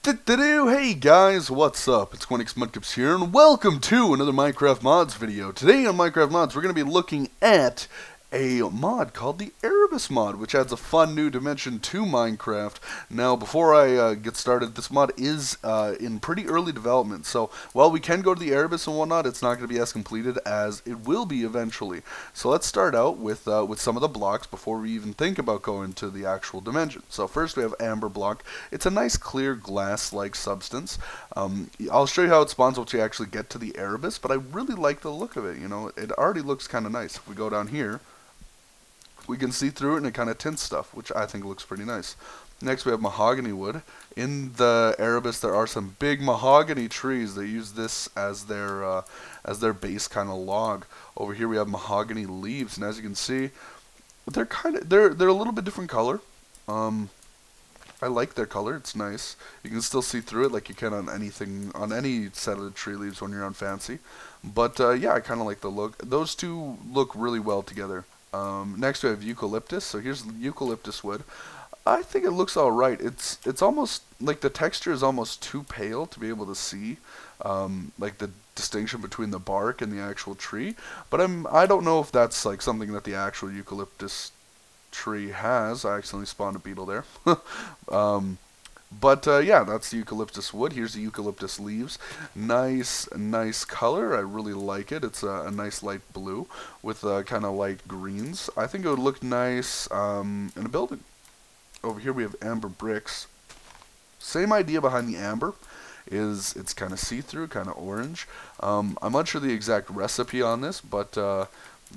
Hey guys, what's up? It's huskymudkipz here, and welcome to another Minecraft Mods video. Today on Minecraft Mods, we're going to be looking at a mod called the EREBUS mod, which adds a fun new dimension to Minecraft. Now, before I get started, this mod is in pretty early development, so while we can go to the EREBUS and whatnot, it's not going to be as completed as it will be eventually. So let's start out with some of the blocks before we even think about going to the actual dimension. So first we have amber block. It's a nice clear glass-like substance. I'll show you how it spawns once you actually get to the EREBUS, but I really like the look of it. You know, it already looks kind of nice. If we go down here, we can see through it and it kind of tints stuff, which I think looks pretty nice. Next we have mahogany wood. In the EREBUS there are some big mahogany trees. They use this as their base kind of log. Over here we have mahogany leaves, and as you can see, they're a little bit different color. I like their color. It's nice. You can still see through it like you can on any set of the tree leaves when you're on fancy. But yeah, I kind of like the look. Those two look really well together. Next we have eucalyptus. So here's eucalyptus wood. I think it looks alright. It's almost like the texture is almost too pale to be able to see like the distinction between the bark and the actual tree. But I don't know if that's like something that the actual eucalyptus tree has. I accidentally spawned a beetle there. But yeah, that's the eucalyptus wood. Here's the eucalyptus leaves. Nice color. I really like it. It's a nice light blue with kind of light greens. I think it would look nice in a building. Over here we have amber bricks. Same idea behind the amber. It's kind of see-through, kind of orange. I'm not sure the exact recipe on this, but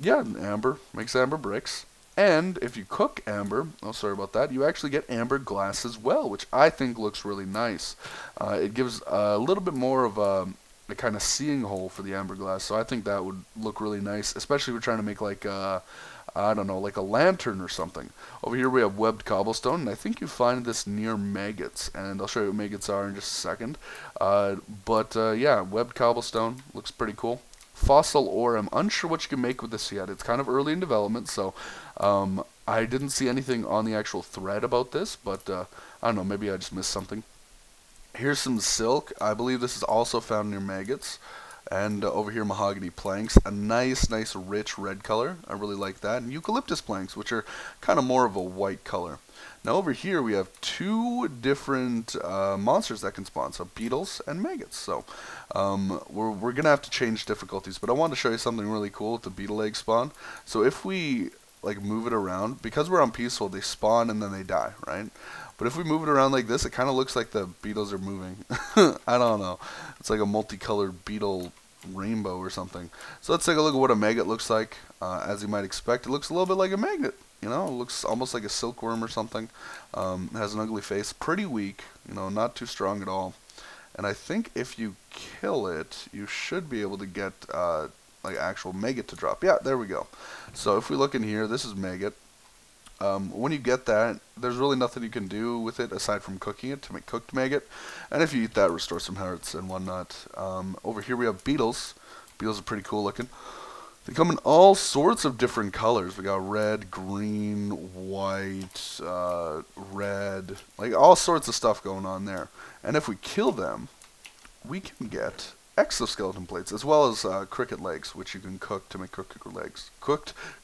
yeah, amber makes amber bricks. And if you cook amber, oh sorry about that, you actually get amber glass as well, which I think looks really nice. It gives a little bit more of a kind of seeing hole for the amber glass, so I think that would look really nice, especially if we're trying to make like I don't know, like a lantern or something. Over here we have webbed cobblestone, and I think you find this near maggots, and I'll show you what maggots are in just a second. Yeah, webbed cobblestone looks pretty cool. Fossil ore, I'm unsure what you can make with this yet. It's kind of early in development, so I didn't see anything on the actual thread about this, but I don't know, maybe I just missed something. Here's some silk. I believe this is also found near maggots. And over here, mahogany planks, a nice rich red color. I really like that. And eucalyptus planks, which are kind of more of a white color. Now over here we have two different monsters that can spawn, so beetles and maggots. So we're gonna have to change difficulties, but I wanted to show you something really cool with the beetle egg spawn. So if we like move it around, because we're on peaceful, they spawn and then they die, right? But if we move it around like this, it kind of looks like the beetles are moving. I don't know. It's like a multicolored beetle rainbow or something. So let's take a look at what a maggot looks like. As you might expect, it looks a little bit like a magnet. You know, it looks almost like a silkworm or something. It has an ugly face, pretty weak, you know, not too strong at all. And I think if you kill it, you should be able to get like actual maggot to drop. Yeah, there we go. So if we look in here, this is maggot. When you get that, there's really nothing you can do with it aside from cooking it to make cooked maggot. And if you eat that, restore some hearts and whatnot. Over here we have beetles. Beetles are pretty cool looking. They come in all sorts of different colors. We got red, green, white, red, like all sorts of stuff going on there. And if we kill them, we can get exoskeleton plates, as well as cricket legs, which you can cook to make cooked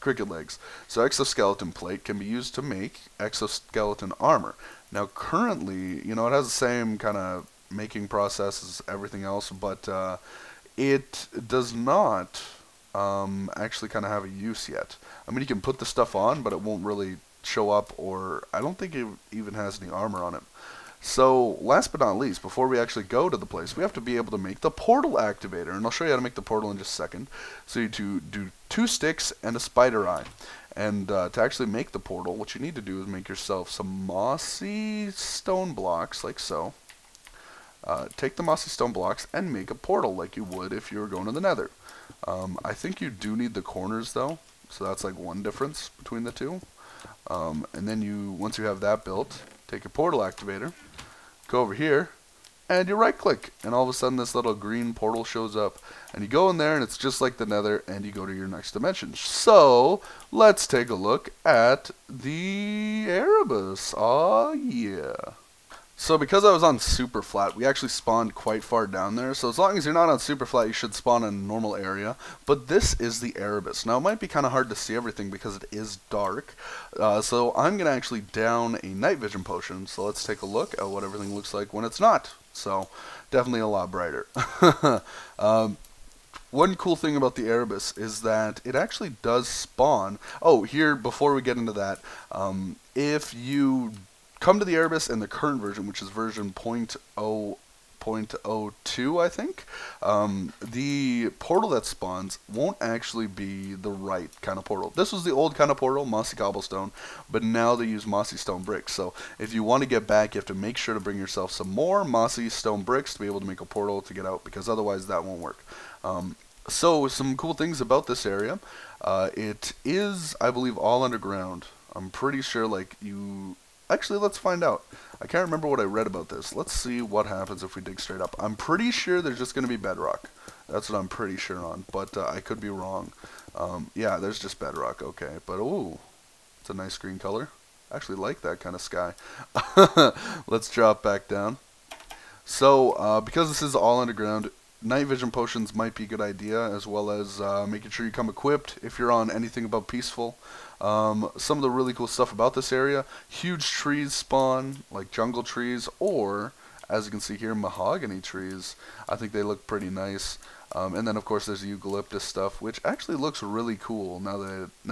cricket legs. So exoskeleton plate can be used to make exoskeleton armor. Now currently, you know, it has the same kind of making process as everything else, but it does not actually kind of have a use yet. I mean, you can put the stuff on, but it won't really show up, or I don't think it even has any armor on it. So, last but not least, before we actually go to the place, we have to be able to make the portal activator. And I'll show you how to make the portal in just a second. So you do 2 sticks and a spider eye. And to actually make the portal, what you need to do is make yourself some mossy stone blocks, like so. Take the mossy stone blocks and make a portal like you would if you were going to the nether. I think you do need the corners, though. So that's like one difference between the two. And then once you have that built, take your portal activator, go over here, and you right click, and all of a sudden this little green portal shows up, and you go in there and it's just like the nether, and you go to your next dimension. So let's take a look at the EREBUS. Oh yeah. So because I was on super flat, we actually spawned quite far down there. So as long as you're not on super flat, you should spawn in a normal area. But this is the Erebus. Now it might be kind of hard to see everything because it is dark. So I'm going to actually down a night vision potion. So let's take a look at what everything looks like when it's not. So definitely a lot brighter. One cool thing about the Erebus is that it actually does spawn. Oh, here, before we get into that, if you come to the Erebus in the current version, which is version 0.02, I think, the portal that spawns won't actually be the right kind of portal. This was the old kind of portal, mossy cobblestone, but now they use mossy stone bricks. So if you want to get back, you have to make sure to bring yourself some more mossy stone bricks to be able to make a portal to get out, because otherwise that won't work. So some cool things about this area. It is, I believe, all underground. I'm pretty sure, like, you... Actually, let's find out. I can't remember what I read about this. Let's see what happens if we dig straight up. I'm pretty sure there's just going to be bedrock. That's what I'm pretty sure on, but I could be wrong. Yeah, there's just bedrock, okay. But, ooh, it's a nice green color. I actually like that kind of sky. Let's drop back down. So, because this is all underground, night vision potions might be a good idea, as well as making sure you come equipped if you're on anything above peaceful. Some of the really cool stuff about this area: huge trees spawn, like jungle trees, or, as you can see here, mahogany trees. I think they look pretty nice. And then of course there's the eucalyptus stuff, which actually looks really cool now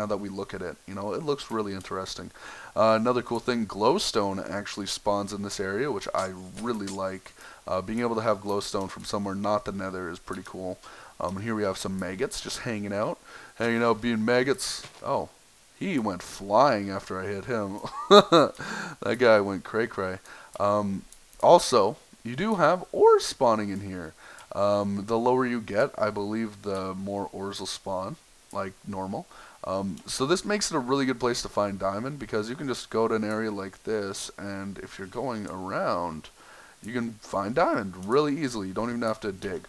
that we look at it. You know, it looks really interesting. Another cool thing: glowstone actually spawns in this area, which I really like. Being able to have glowstone from somewhere not the nether is pretty cool. And here we have some maggots just hanging out, being maggots. Oh, he went flying after I hit him. That guy went cray-cray. Also, you do have ores spawning in here. The lower you get, I believe, the more ores will spawn, like normal. So this makes it a really good place to find diamond, because you can just go to an area like this, and if you're going around, you can find diamond really easily. You don't even have to dig,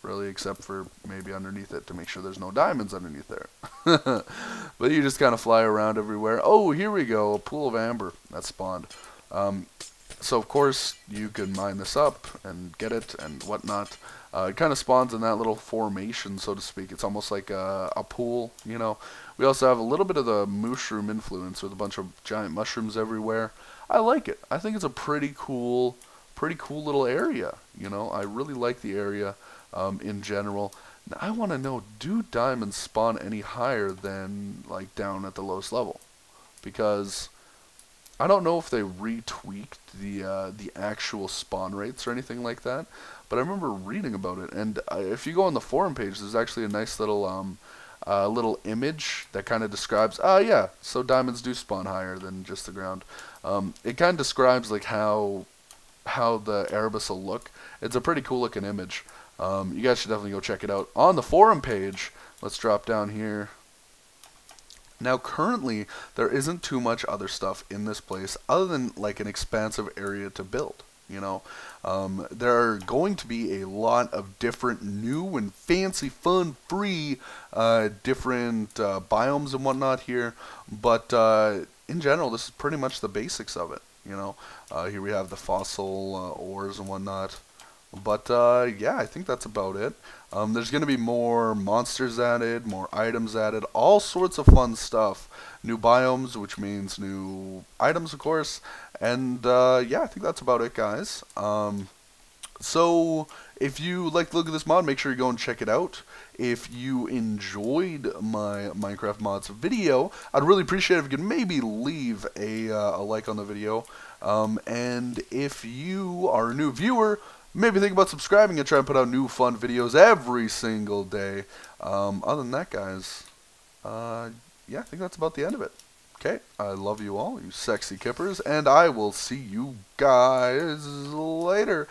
really, except for maybe underneath it to make sure there's no diamonds underneath there. But you just kind of fly around everywhere. Oh, here we go, a pool of amber that spawned. So of course you can mine this up and get it and whatnot. It kind of spawns in that little formation, so to speak. It's almost like a pool, We also have a little bit of the mushroom influence with a bunch of giant mushrooms everywhere. I like it. I think it's a pretty cool little area, I really like the area in general. Now I want to know, do diamonds spawn any higher than, like, down at the lowest level? Because I don't know if they retweaked the actual spawn rates or anything like that, but I remember reading about it. And if you go on the forum page, there's actually a nice little little image that kind of describes, yeah, so diamonds do spawn higher than just the ground. It kind of describes, like, how the Erebus will look. It's a pretty cool looking image. You guys should definitely go check it out on the forum page. Let's drop down here. Now currently there isn't too much other stuff in this place other than, like, an expansive area to build. There are going to be a lot of different new and fancy, fun, free, different biomes and whatnot here, but in general this is pretty much the basics of it. Here we have the fossil ores and whatnot. But yeah, I think that's about it. There's going to be more monsters added, more items added, all sorts of fun stuff. New biomes, which means new items, of course. And yeah, I think that's about it, guys. So if you like the look of this mod, make sure you go and check it out. If you enjoyed my Minecraft mods video, I'd really appreciate it if you could maybe leave a like on the video. And if you are a new viewer, maybe think about subscribing and try and put out new fun videos every single day. Other than that, guys, yeah, I think that's about the end of it. Okay, I love you all, you sexy kippers, and I will see you guys later.